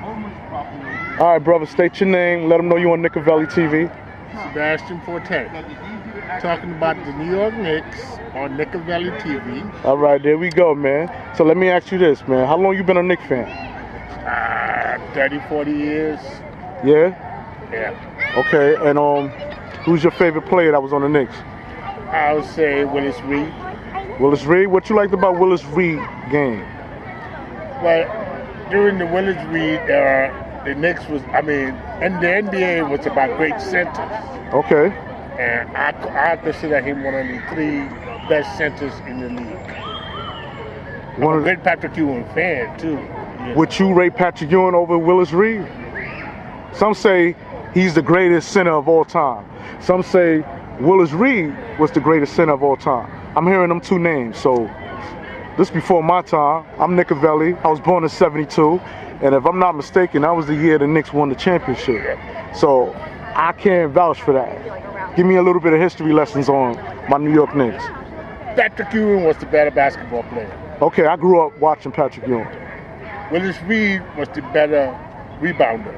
All right, brother, state your name. Let them know you on Knikaveli TV. Sebastian Forte, talking about the New York Knicks on Knikaveli TV. All right, there we go, man. So let me ask you this, man. How long you been a Knicks fan? 30, 40 years. Yeah? Yeah. Okay, and who's your favorite player that was on the Knicks? I would say Willis Reed. Willis Reed? What you liked about Willis Reed game? Well, during the Willis Reed era, the Knicks was, and the NBA was about great centers. Okay. And I consider him one of the 3 best centers in the league. I'm a great Patrick Ewing fan, too. Yeah. Would you rate Patrick Ewing over Willis Reed? Some say he's the greatest center of all time. Some say Willis Reed was the greatest center of all time. I'm hearing them 2 names, so this before my time. I'm Knikaveli. I was born in '72, and if I'm not mistaken, that was the year the Knicks won the championship. So I can't vouch for that. Give me a little bit of history lessons on my New York Knicks. Patrick Ewing was the better basketball player. Okay, I grew up watching Patrick Ewing. Willis Reed was the better rebounder.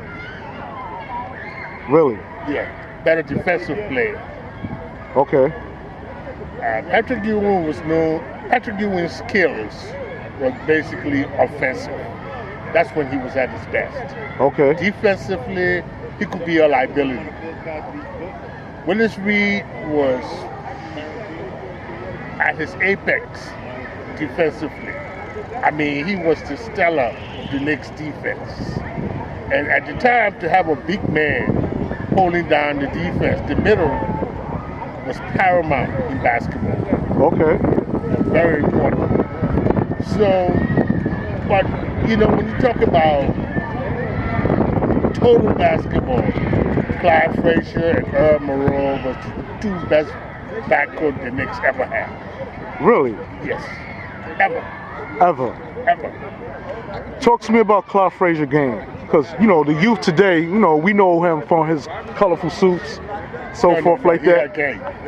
Really? Yeah, better defensive player. Okay. Patrick Ewing's skills were basically offensive. That's when he was at his best. Okay. Defensively, he could be a liability. Willis Reed was at his apex defensively. He was the stellar of the Knicks defense. And at the time, to have a big man holding down the defense, the middle was paramount in basketball. Okay. Very important. So, but when you talk about total basketball, Clyde FRAZIER and Earl Monroe was the 2 best backcourt the Knicks ever had. Really? Yes. Ever. Talk to me about Clyde FRAZIER game. Because, the youth today, we know him from his colorful suits, forth like that.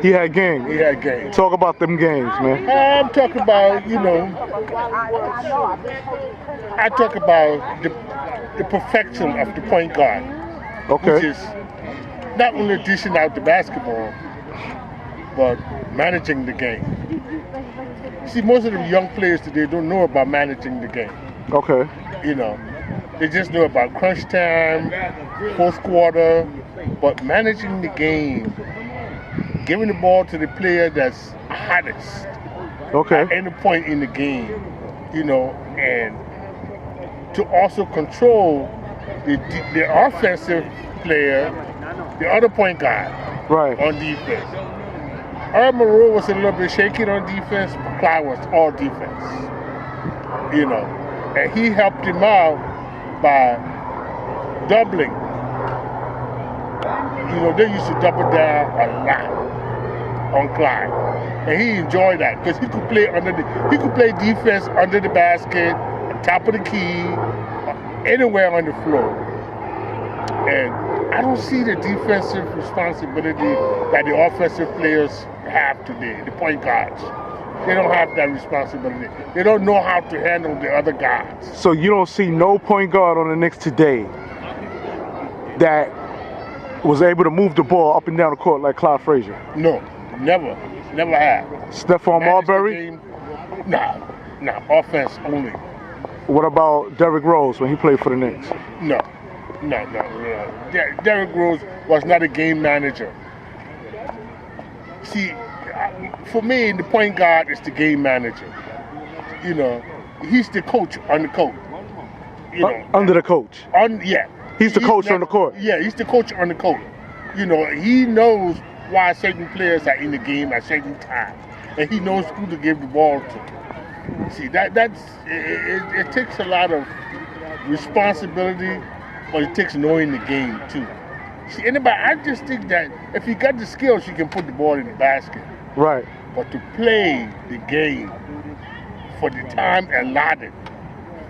He had game. He had game. Talk about them games, man. I'm talking about, I talk about the perfection of the point guard. Okay. Which is not only dishing out the basketball, but managing the game. See, most of the young players today don't know about managing the game. Okay. They just know about crunch time, 4th quarter, but managing the game, giving the ball to the player that's hottest at any point in the game, and to also control the offensive player, the other point guard on defense. Earl Monroe was a little bit shaky on defense, but Clyde was all defense. And he helped him out by doubling. They used to double down a lot on Clyde, and he enjoyed that because he could play defense under the basket, on top of the key, anywhere on the floor. And I don't see the defensive responsibility that the offensive players have today, the point guards. They don't have that responsibility. They don't know how to handle the other guys. So you don't see no point guard on the Knicks today that was able to move the ball up and down the court like Clyde FRAZIER? No, never have. Stephon Marbury? Nah, offense only. What about Derrick Rose when he played for the Knicks? No. Derrick Rose was not a game manager. See, for me, the point guard is the game manager. He's the coach on the court. Under the coach? He's the coach on the court? Yeah, he's the coach on the court. He knows why certain players are in the game at certain time. And he knows who to give the ball to. See, it takes a lot of responsibility, but it takes knowing the game too. See, I just think that if you got the skills, you can put the ball in the basket. Right. But to play the game for the time allotted,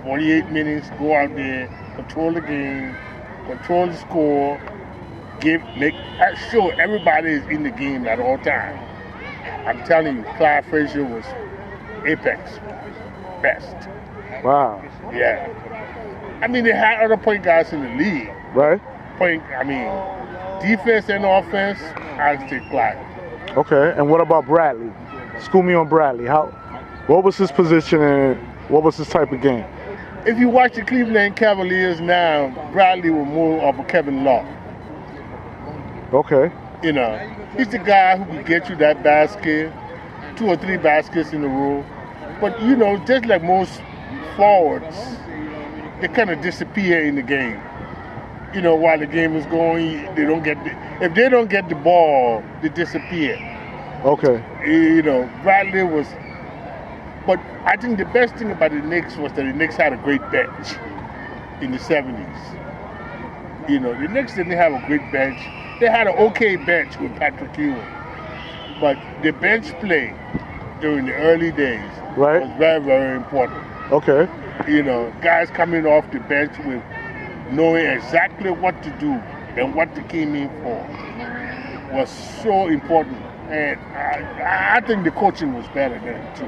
48 minutes, go out there, control the game, control the score, make sure everybody is in the game at all times. I'm telling you, Clyde FRAZIER was apex, best. Wow. Yeah. I mean, they had other point guards in the league. Right? Defense and offense, I'd say CLYDE. Okay, and what about Bradley? School me on Bradley. What was his position and what was his type of game? If you watch the Cleveland Cavaliers now, Bradley was more of a Kevin Love. Okay. You know, he's the guy who can get you that basket, 2 or 3 baskets in a row. But, you know, just like most forwards, they kind of disappear in the game. You know, while the game is going, if they don't get the ball, they disappear. Okay. You know, Bradley was, but I think the best thing about the Knicks was that the Knicks had a great bench in the 70s. You know, the Knicks didn't have a great bench. They had an okay bench with Patrick Ewing. But the bench play during the early days was very, very important. Okay. You know, guys coming off the bench with knowing exactly what to do and what they came in for was so important. And I think the coaching was better then, too.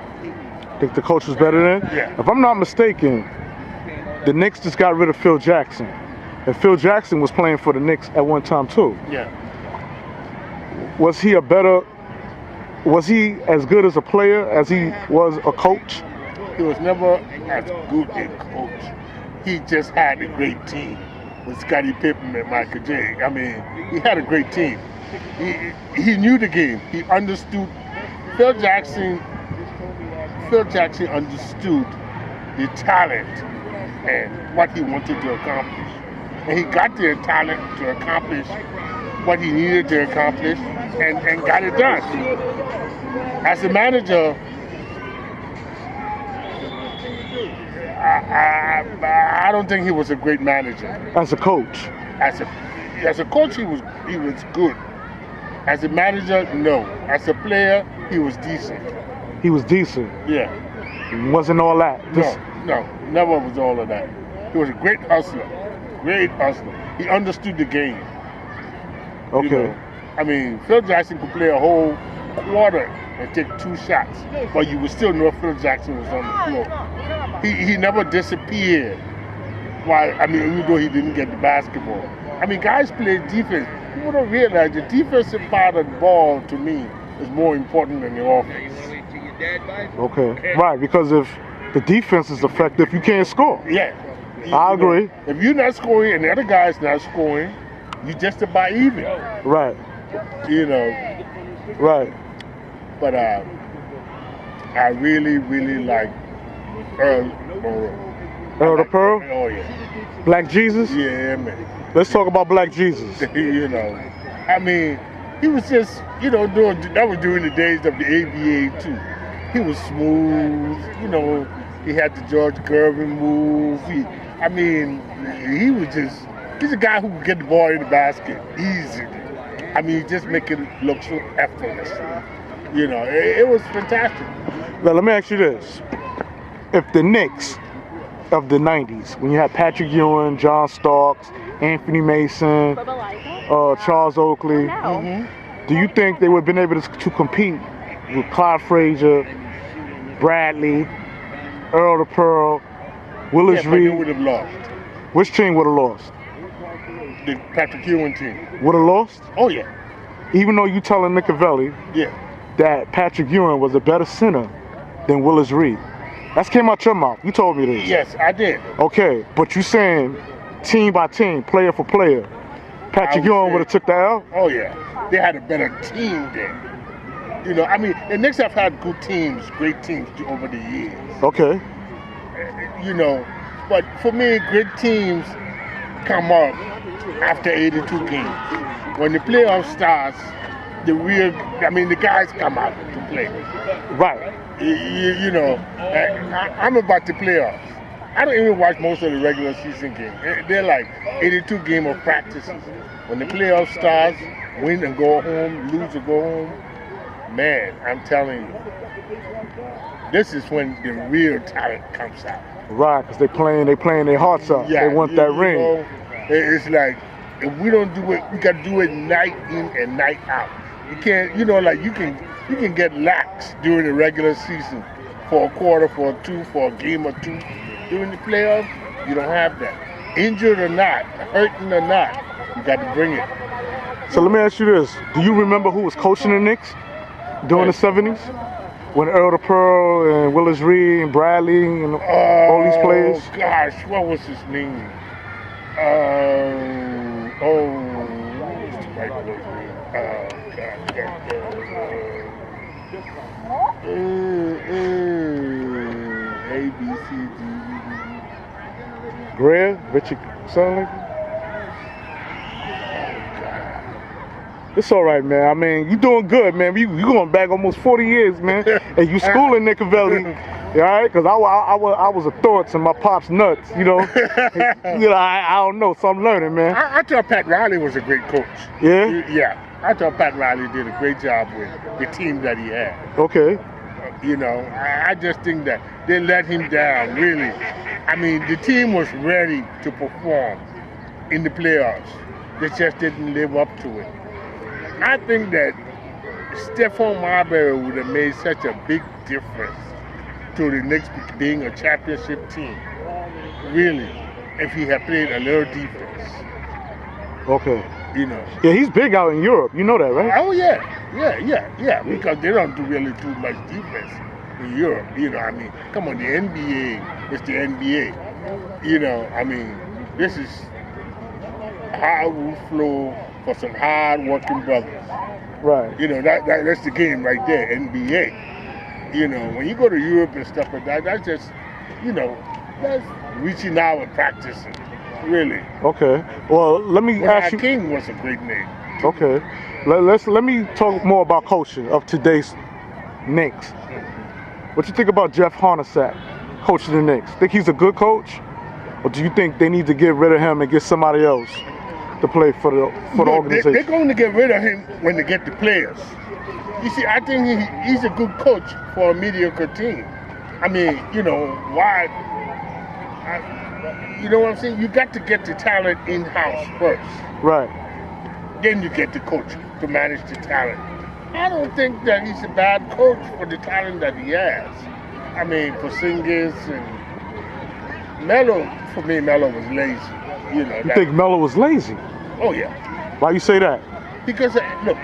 Think the coach was better then? Yeah. If I'm not mistaken, the Knicks just got rid of Phil Jackson. And Phil Jackson was playing for the Knicks at one time, too. Yeah. Was he as good as a player as he was a coach? He was never as good a coach. He just had a great team with Scottie Pippen and Michael J. I mean, he had a great team. He knew the game. He understood. Phil Jackson understood the talent and what he wanted to accomplish. And he got the talent to accomplish what he needed to accomplish and got it done. As a manager, I don't think he was a great manager. As a coach? As a coach, he was good. As a manager, no. As a player, he was decent. He was decent? Yeah. Wasn't all that? No, never was all of that. He was a great hustler. Great hustler. He understood the game. Okay. You know? I mean, Phil Jackson could play a whole quarter and take 2 shots, but you would still know Phil Jackson was on the floor. He never disappeared. Even though he didn't get the basketball. I mean, guys play defense. People don't realize the defensive part of the ball, to me, is more important than the offense. Okay. Right, because if the defense is effective, you can't score. Yeah. I agree. Know, if you're not scoring and the other guy's not scoring, you just about even. Right. You know. Right. But I really, really like Earl Monroe. Earl the Pearl? Oh, yeah. Black Jesus? Yeah, man. Let's talk about Black Jesus. You know, I mean, he was just, you know, that was during the days of the ABA, too. He was smooth, you know, he had the George Gervin move. He's a guy who could get the ball in the basket easily. I mean, just make it look so effortless. You know, it was fantastic. Now, let me ask you this. If the Knicks of the 90s, when you had Patrick Ewing, John Starks, Anthony Mason, Charles Oakley, do you think they would have been able to compete with Clyde Frazier, Bradley, Earl the Pearl, Willis Reed? They would have lost. Which team would have lost? The Patrick Ewing team. Would have lost? Oh, yeah. Even though you telling Knikaveli that Patrick Ewing was a better center than Willis Reed. That came out your mouth. You told me this. Yes, I did. Okay, but you saying team by team, player for player, Patrick Ewing would have took the L? Oh, yeah. They had a better team then. You know, I mean, the Knicks have had good teams, great teams over the years. Okay. You know, but for me, great teams come up after 82 games. When the playoff starts, the guys come out to play. Right. You know, I'm about the playoffs. I don't even watch most of the regular season games. They're like 82 game of practices. When the playoff starts, win and go home, lose or go home, man, I'm telling you, this is when the real talent comes out. Right, because they're playing their hearts out. Yeah, they want that ring. Know, it's like, if we don't do it, we got to do it night in and night out. You can't, you know, like you can get lax during the regular season for a quarter, for a 2, for a game or 2. During the playoffs, You don't have that. Injured or not, hurting or not, you got to bring it. So let me ask you this. Do you remember who was coaching the Knicks during the 70s? When Earl the Pearl and Willis Reed and Bradley and all these players? Oh gosh, what was his name? What was the white boy's name? A, B, C, D, E. Greer? Richard Sullivan? It's all right, man. I mean, you doing good, man. You going back almost 40 years, man. And you schooling Knikaveli, all right? Because I was a thoughts and my pop's nuts, you know. I don't know, so I'm learning, man. I thought Pat Riley was a great coach. Yeah? Yeah. I thought Pat Riley did a great job with the team that he had. Okay. You know, I just think that they let him down, really. I mean, the team was ready to perform in the playoffs. They just didn't live up to it. I think that Stephon Marbury would have made such a big difference to the Knicks being a championship team, really, if he had played a little defense. Okay. You know. Yeah, he's big out in Europe. You know that, right? Oh, yeah, because they don't really do much defense in Europe. You know, I mean, come on, the NBA is the NBA. You know, I mean, this is how we flow for some hard-working brothers. Right. You know, that's the game right there, NBA. You know, when you go to Europe and stuff like that, that's just, you know, that's reaching out and practicing, really. Okay. Well, let me ask you. King was a great name. Okay. Let me talk more about coaching of today's Knicks. What you think about Jeff Hornacek coaching the Knicks? Think he's a good coach, or do you think they need to get rid of him and get somebody else to play for the organization? They're going to get rid of him when they get the players. You see, I think he's a good coach for a mediocre team. I mean, you know, why? You know what I'm saying? You got to get the talent in-house first. Right. Then you get the coach to manage the talent. I don't think that he's a bad coach for the talent that he has. I mean, Porzingis and Melo, for me, Melo was lazy. You know. You think Melo was lazy? Oh, yeah. Why you say that? Because, look.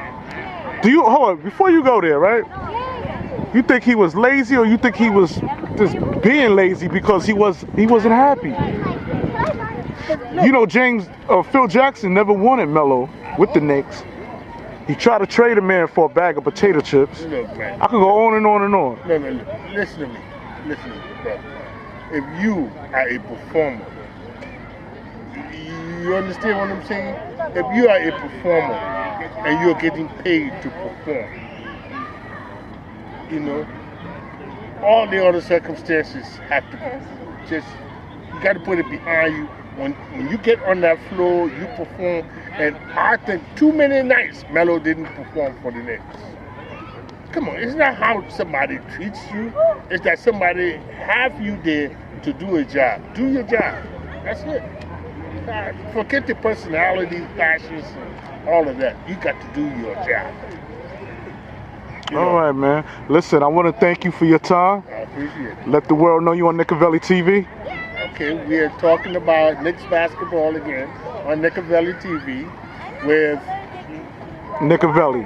Hold on, before you go there, right? You think he was lazy, or you think he was just being lazy because he wasn't happy? You know, Phil Jackson never wanted Melo with the Knicks. He tried to trade a man for a bag of potato chips. Look, man. I could go on and on and on. No, look. Listen to me, brother. If you are a performer, you understand what I'm saying? If you are a performer and you're getting paid to perform, you know, all the other circumstances have to just, you got to put it behind you. When you get on that floor, you perform. And I think too many nights Melo didn't perform for the Knicks. Come on, it's not how somebody treats you. It's that somebody have you there to do a job. Do your job. That's it. Forget the personality, fashions, and all of that. You got to do your job. You know? All right, man. Listen, I want to thank you for your time. I appreciate it. Let the world know you on Knikaveli TV. Okay, we are talking about Knicks basketball again on Knikaveli TV with Knikaveli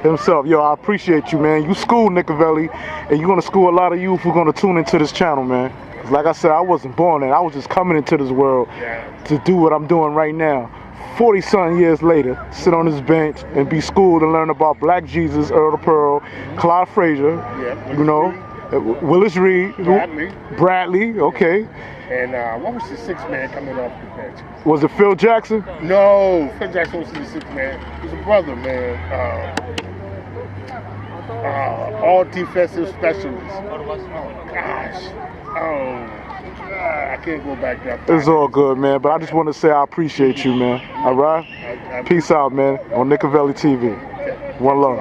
himself. Yo, I appreciate you, man. You school Knikaveli, and you're going to school a lot of youth who are going to tune into this channel, man. 'Cause like I said, I wasn't born in. I was just coming into this world to do what I'm doing right now. 40-something years later, sit on this bench and be schooled and learn about Black Jesus, Earl the Pearl, Clyde Frazier, you know, Willis Reed, Bradley, okay. And what was the sixth man coming off the bench? Was it Phil Jackson? No, Phil Jackson was the sixth man. He's a brother, man. All defensive specialists. Gosh. I can't go back that far. It's all good, man. But I just want to say I appreciate you, man. All right? Peace out, man. On Knikaveli TV. One love.